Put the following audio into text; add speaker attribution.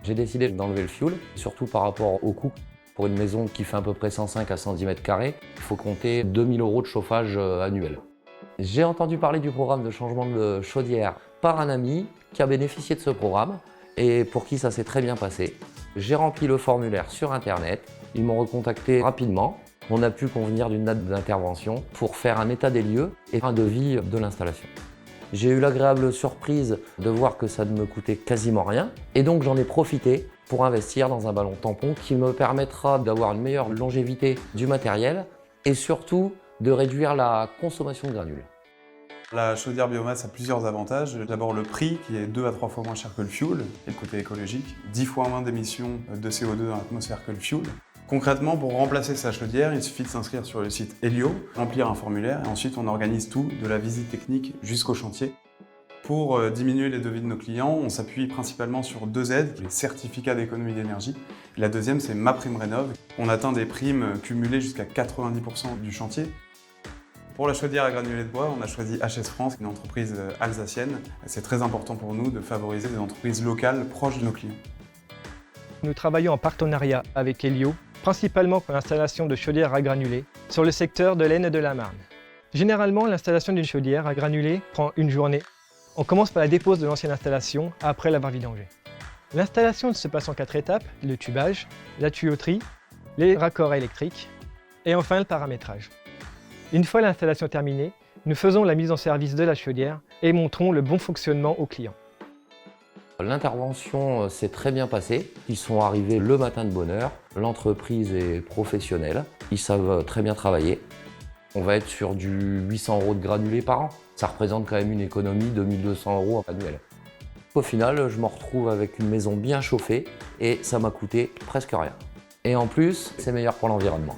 Speaker 1: J'ai décidé d'enlever le fioul, surtout par rapport au coût. Pour une maison qui fait à peu près 105 à 110 mètres carrés, il faut compter 2000 € de chauffage annuel. J'ai entendu parler du programme de changement de chaudière par un ami qui a bénéficié de ce programme et pour qui ça s'est très bien passé. J'ai rempli le formulaire sur internet, ils m'ont recontacté rapidement. On a pu convenir d'une date d'intervention pour faire un état des lieux et un devis de l'installation. J'ai eu l'agréable surprise de voir que ça ne me coûtait quasiment rien et donc j'en ai profité pour investir dans un ballon tampon qui me permettra d'avoir une meilleure longévité du matériel et surtout de réduire la consommation de granules.
Speaker 2: La chaudière biomasse a plusieurs avantages. D'abord le prix qui est 2 à 3 fois moins cher que le fioul, et le côté écologique, 10 fois moins d'émissions de CO2 dans l'atmosphère que le fioul. Concrètement, pour remplacer sa chaudière, il suffit de s'inscrire sur le site Helio, remplir un formulaire et ensuite on organise tout, de la visite technique jusqu'au chantier. Pour diminuer les devis de nos clients, on s'appuie principalement sur 2 aides, les certificats d'économie d'énergie. La deuxième, c'est MaPrimeRénov'. On atteint des primes cumulées jusqu'à 90% du chantier. Pour la chaudière à granulés de bois, on a choisi HS France, une entreprise alsacienne. C'est très important pour nous de favoriser des entreprises locales proches de nos clients.
Speaker 3: Nous travaillons en partenariat avec Helio, principalement pour l'installation de chaudières à granulés sur le secteur de l'Aisne et de la Marne. Généralement, l'installation d'une chaudière à granulés prend une journée. On commence par la dépose de l'ancienne installation après l'avoir vidangée. L'installation se passe en 4 étapes, le tubage, la tuyauterie, les raccords électriques et enfin le paramétrage. Une fois l'installation terminée, nous faisons la mise en service de la chaudière et montrons le bon fonctionnement au client.
Speaker 1: L'intervention s'est très bien passée. Ils sont arrivés le matin de bonne heure. L'entreprise est professionnelle. Ils savent très bien travailler. On va être sur du 800 € de granulés par an. Ça représente quand même une économie de 1200 € annuel. Au final, je me retrouve avec une maison bien chauffée et ça m'a coûté presque rien. Et en plus, c'est meilleur pour l'environnement.